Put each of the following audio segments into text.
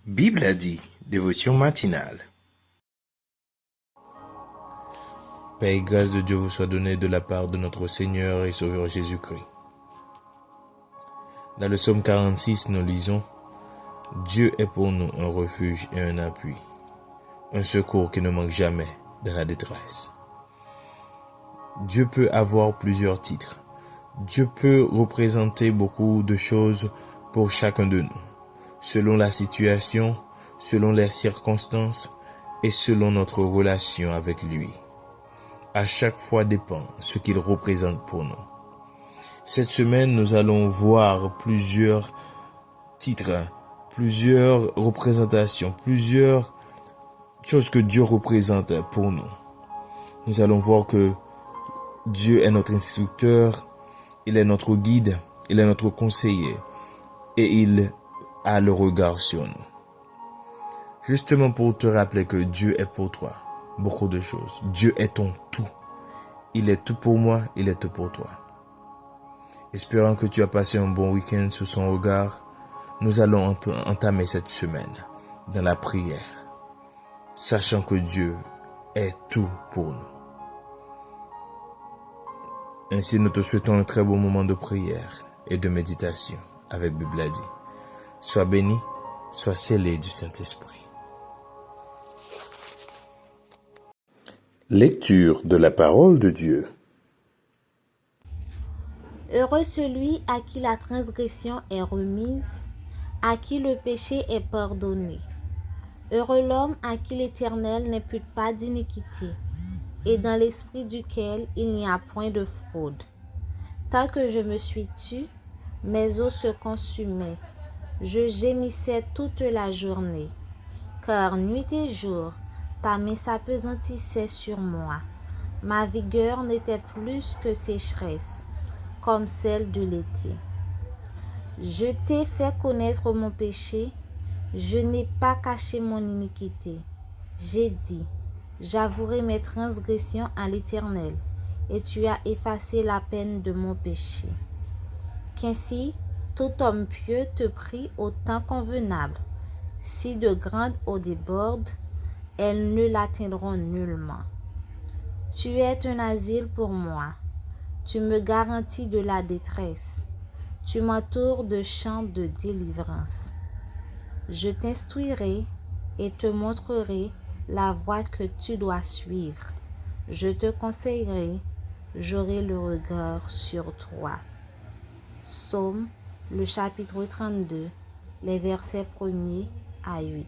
Bible a dit, dévotion matinale. Paix et grâce de Dieu vous soit donnée de la part de notre Seigneur et Sauveur Jésus-Christ. Dans le psaume 46, nous lisons « Dieu est pour nous un refuge et un appui, un secours qui ne manque jamais dans la détresse. » Dieu peut avoir plusieurs titres. Dieu peut représenter beaucoup de choses pour chacun de nous, selon la situation, selon les circonstances et selon notre relation avec lui. À chaque fois dépend ce qu'il représente pour nous. Cette semaine, nous allons voir plusieurs titres, plusieurs représentations, plusieurs choses que Dieu représente pour nous. Nous allons voir que Dieu est notre instructeur, il est notre guide, il est notre conseiller et il a le regard sur nous. Justement pour te rappeler que Dieu est pour toi, beaucoup de choses. Dieu est ton tout. Il est tout pour moi, il est tout pour toi. Espérant que tu as passé un bon week-end sous son regard, nous allons entamer cette semaine dans la prière, sachant que Dieu est tout pour nous. Ainsi, nous te souhaitons un très bon moment de prière et de méditation avec Bible a dit. Sois béni, sois scellé du Saint-Esprit. Lecture de la parole de Dieu. Heureux celui à qui la transgression est remise, à qui le péché est pardonné. Heureux l'homme à qui l'Éternel n'impute pas d'iniquité, et dans l'esprit duquel il n'y a point de fraude. Tant que je me suis tue, mes os se consumaient. Je gémissais toute la journée, car nuit et jour, ta main s'appesantissait sur moi. Ma vigueur n'était plus que sécheresse, comme celle de l'été. Je t'ai fait connaître mon péché, je n'ai pas caché mon iniquité. J'ai dit, j'avouerai mes transgressions à l'Éternel, et tu as effacé la peine de mon péché. Qu'ainsi, tout homme pieux te prie au temps convenable. Si de grandes eaux débordent, elles ne l'atteindront nullement. Tu es un asile pour moi. Tu me garantis de la détresse. Tu m'entoures de chants de délivrance. Je t'instruirai et te montrerai la voie que tu dois suivre. Je te conseillerai, j'aurai le regard sur toi. Psaume, le chapitre 32, les versets 1er à 8.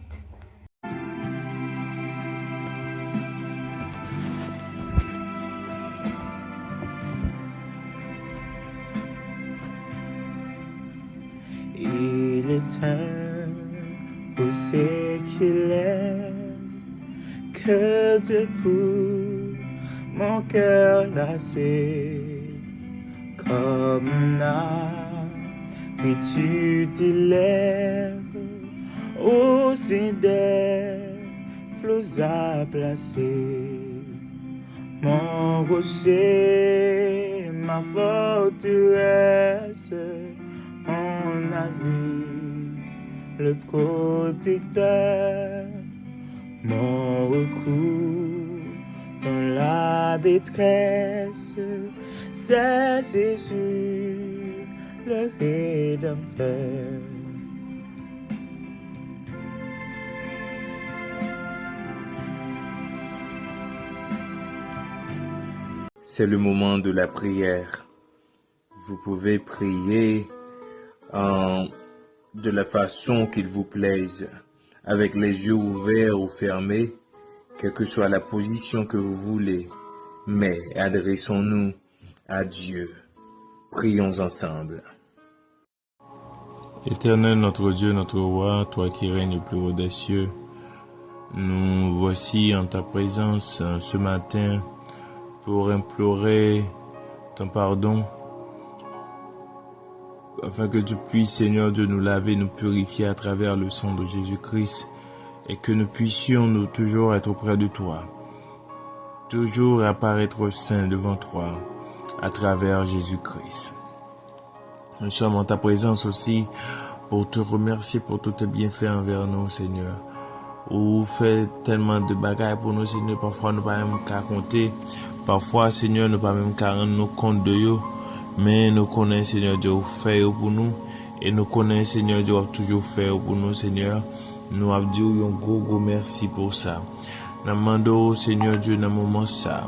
Il est un poussé qu'il est, que Dieu pour mon cœur lassé, comme un habitude d'élève, au sein des flots à placer. Mon rocher, ma forteresse, mon asile, le protecteur, mon recours dans la détresse, c'est Jésus, le Rédempteur. C'est le moment de la prière. Vous pouvez prier de la façon qu'il vous plaise, avec les yeux ouverts ou fermés, quelle que soit la position que vous voulez, mais adressons-nous à Dieu. Prions ensemble. Éternel notre Dieu, notre roi, toi qui règnes plus haut des cieux, nous voici en ta présence ce matin pour implorer ton pardon, afin que tu puisses, Seigneur Dieu, nous laver, nous purifier à travers le sang de Jésus-Christ, et que nous puissions nous toujours être auprès de toi, toujours apparaître saints devant toi, à travers Jésus-Christ. Nous sommes en ta présence aussi pour te remercier pour tous tes bienfaits envers nous, Seigneur. Ou fait tellement de bagailles pour nous, Seigneur. Parfois, nous pas même qu'à compter. Parfois, Seigneur, nous pas même qu'à rendre nous compte de eux. Mais nous connaissons, Seigneur Dieu, fait pour nous. Et nous connaissons, Seigneur Dieu, toujours fait pour nous, Seigneur. Nous avons dit un gros merci pour ça. Nous demandons, Seigneur Dieu, dans le moment ça,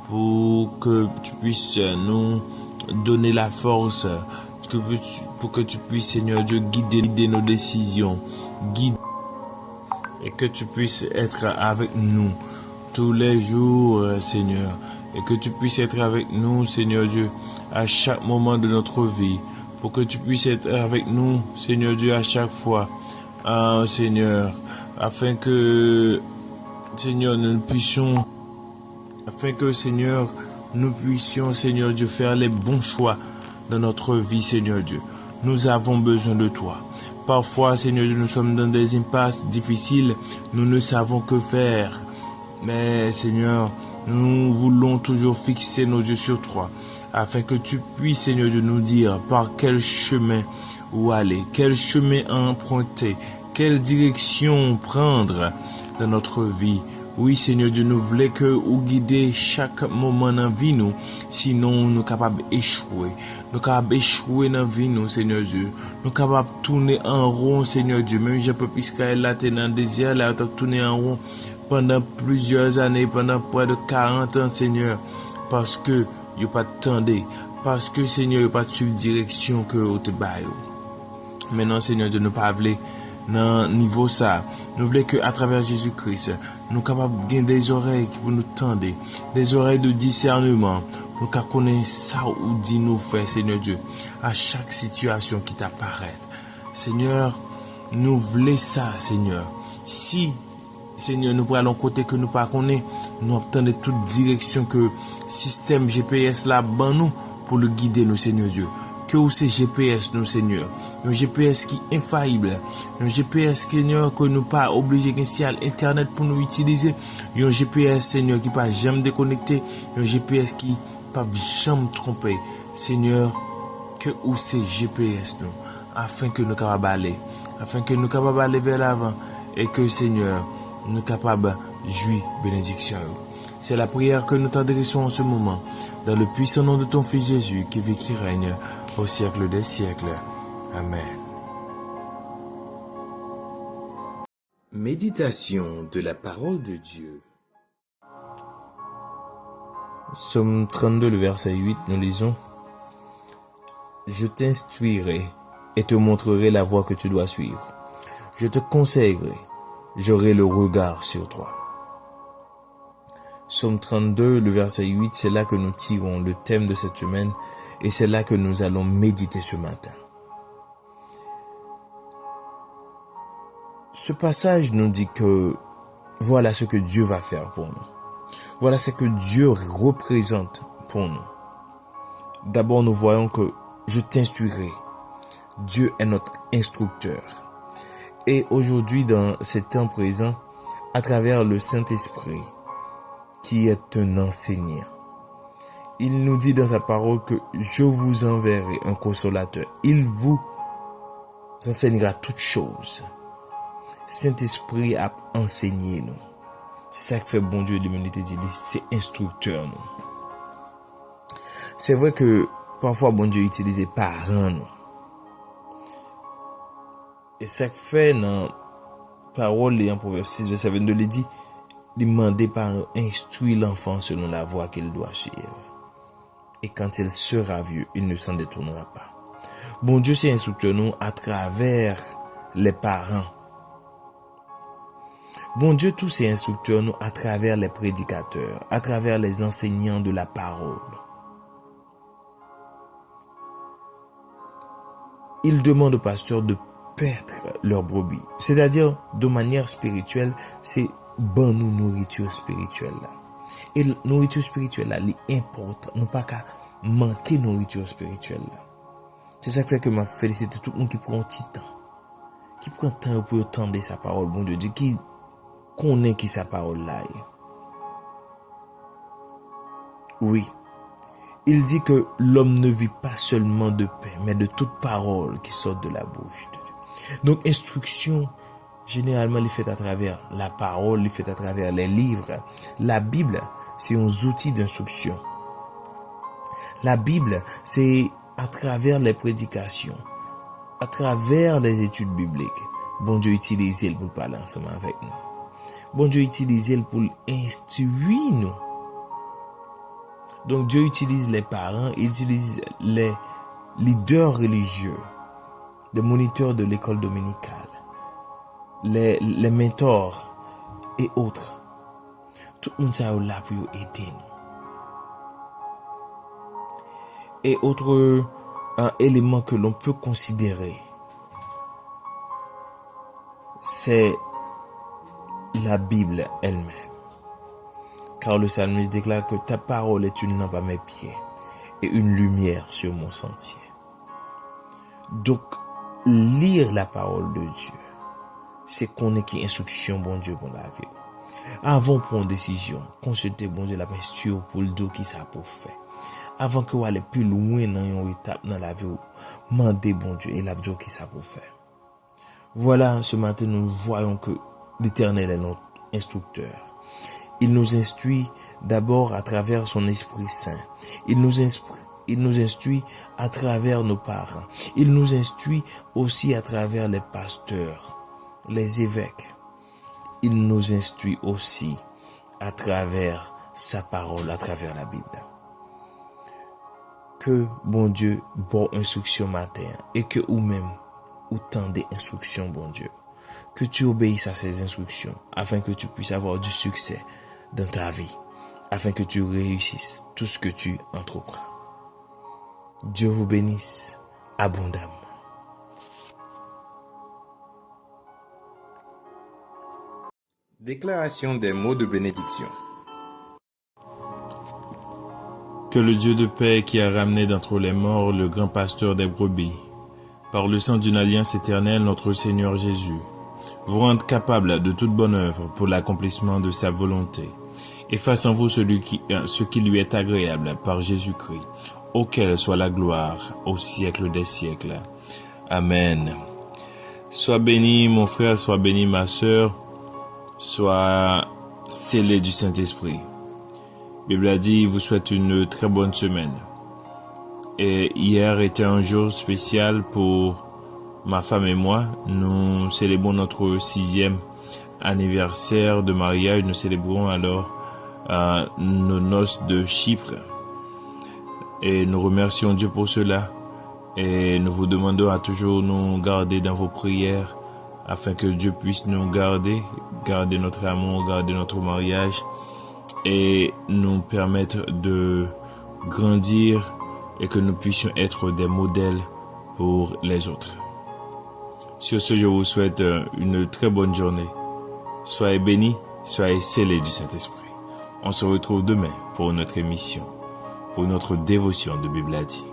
pour que tu puisses nous donner la force, pour que tu puisses, Seigneur Dieu, guider nos décisions, et que tu puisses être avec nous tous les jours, Seigneur, et que tu puisses être avec nous, Seigneur Dieu, à chaque moment de notre vie, pour que tu puisses être avec nous, Seigneur Dieu, à chaque fois, Seigneur, afin que, Seigneur, nous puissions, Seigneur Dieu, faire les bons choix dans notre vie, Seigneur Dieu. Nous avons besoin de toi. Parfois, Seigneur Dieu, nous sommes dans des impasses difficiles. Nous ne savons que faire. Mais, Seigneur, nous voulons toujours fixer nos yeux sur toi, afin que tu puisses, Seigneur Dieu, nous dire par quel chemin où aller, quel chemin emprunter, quelle direction prendre dans notre vie. Oui, Seigneur Dieu, nous voulons que vous guider chaque moment dans la vie, nous. Sinon, nous sommes capables d'échouer. Nous sommes capables d'échouer dans la vie, nous, Seigneur Dieu. Nous sommes capables de tourner en rond, Seigneur Dieu. Même si je peux puisqu'elle là, t'es dans le désert, là, tu as tourné en rond pendant plusieurs années, pendant près de 40 ans, Seigneur. Parce que, il n'y a pas de temps, parce que, Seigneur, il n'y a pas de direction que vous te baillez. Maintenant, Seigneur Dieu, nous pas voulons dans niveau ça. Nous voulons que à travers Jésus-Christ, nous capables de gagner des oreilles qui pour nous tendre, des oreilles de discernement, pour nous connaître ça ou dit nous faire, Seigneur Dieu, à chaque situation qui t'apparaît. Seigneur, nous voulons ça, Seigneur. Si, Seigneur, nous prenons côté que nous pas connaît, nous obtenons toute direction que système GPS là ban nous pour le guider nous, Seigneur Dieu. Que où c'est GPS nous, Seigneur. Un GPS qui est infaillible. Un GPS, Seigneur, que nous pas obligé d'installer Internet pour nous utiliser. Un GPS, Seigneur, qui pas jamais déconnecté. Un GPS qui pas jamais trompé. Seigneur, que où c'est GPS nous, afin que nous capables aller, afin que nous capables aller vers l'avant et que, Seigneur, nous capables jouir bénédiction. C'est la prière que nous t'adressons en ce moment, dans le puissant nom de ton Fils Jésus, qui vit, qui règne au siècle des siècles. Amen. Méditation de la parole de Dieu. Psaume 32, le verset 8, nous lisons: Je t'instruirai et te montrerai la voie que tu dois suivre. Je te conseillerai, j'aurai le regard sur toi. Psaume 32, le verset 8, c'est là que nous tirons le thème de cette semaine et c'est là que nous allons méditer ce matin. Ce passage nous dit que voilà ce que Dieu va faire pour nous. Voilà ce que Dieu représente pour nous. D'abord, nous voyons que je t'instruirai. Dieu est notre instructeur. Et aujourd'hui, dans ces temps présents, à travers le Saint-Esprit, qui est un enseignant, il nous dit dans sa parole que je vous enverrai un consolateur. Il vous enseignera toutes choses. Saint-Esprit a enseigné nous. C'est ça que fait bon Dieu de l'humanité, c'est instructeur nous. C'est vrai que parfois bon Dieu utilise parents nous. Et ça fait dans parole en Proverbe 6 verset 22 il dit, demander par instruire l'enfant selon la voie qu'il doit suivre. Et quand il sera vieux, il ne s'en détournera pas. Bon Dieu c'est instructeur nous à travers les parents. Bon Dieu, tous ces instructeurs nous à travers les prédicateurs, à travers les enseignants de la parole. Ils demandent aux pasteurs de paître leurs brebis. C'est-à-dire, de manière spirituelle, c'est bonne nourriture spirituelle. Et la nourriture spirituelle, là, elle importe. Nous pas qu'à manquer nourriture spirituelle. C'est ça qui fait que je félicite tout le monde qui prend un petit temps. Qui prend temps pour entendre sa parole, bon Dieu, qui connaît qui sa parole là. Oui. il dit que l'homme ne vit pas seulement de pain, mais de toute parole qui sort de la bouche de Dieu. Donc, instruction, généralement, il est fait à travers la parole, il est fait à travers les livres. La Bible, c'est un outil d'instruction. La Bible, c'est à travers les prédications, à travers les études bibliques. Bon Dieu utilise elle pour parler ensemble avec nous. Bon Dieu utilise elle pour instruire nous. Donc Dieu utilise les parents, il utilise les leaders religieux, les moniteurs de l'école dominicale, les mentors et autres. Tout le monde est là pour aider nous. Et autre un élément que l'on peut considérer, c'est la Bible elle-même. Car le psalmiste déclare que ta parole est une lampe à mes pieds et une lumière sur mon sentier. Donc, lire la parole de Dieu, c'est connaître qui instruction bon Dieu pour la vie. Avant de prendre une décision, consulter bon Dieu la posture pour le dos qui ça pour faire. Avant que vous allez plus loin dans une étape dans la vie, demandez bon Dieu et la Dieu qui ça pour faire. Voilà, ce matin nous voyons que l'Éternel est notre instructeur. Il nous instruit d'abord à travers son Esprit Saint. Il nous instruit à travers nos parents. Il nous instruit aussi à travers les pasteurs, les évêques. Il nous instruit aussi à travers sa parole, à travers la Bible. Que bon Dieu bon instruction matin et que ou même autant des instructions bon Dieu. Que tu obéisses à ces instructions afin que tu puisses avoir du succès dans ta vie, afin que tu réussisses tout ce que tu entreprends. Dieu vous bénisse abondamment. Déclaration des mots de bénédiction. Que le Dieu de paix qui a ramené d'entre les morts le grand pasteur des brebis, par le sang d'une alliance éternelle, notre Seigneur Jésus, vous rende capable de toute bonne œuvre pour l'accomplissement de sa volonté, et fasse en vous ce qui lui est agréable par Jésus-Christ, auquel soit la gloire au siècle des siècles. Amen. Sois béni mon frère, sois béni ma sœur, sois scellé du Saint-Esprit. La Bible a dit, vous souhaite une très bonne semaine. Et hier était un jour spécial pour ma femme et moi. Nous célébrons notre 6e anniversaire de mariage. Nous célébrons alors nos noces de Chypre. Et nous remercions Dieu pour cela. Et nous vous demandons à toujours nous garder dans vos prières afin que Dieu puisse nous garder notre amour, garder notre mariage et nous permettre de grandir et que nous puissions être des modèles pour les autres. Sur ce, je vous souhaite une très bonne journée. Soyez bénis, soyez scellés du Saint-Esprit. On se retrouve demain pour notre émission, pour notre dévotion de Bible a dit.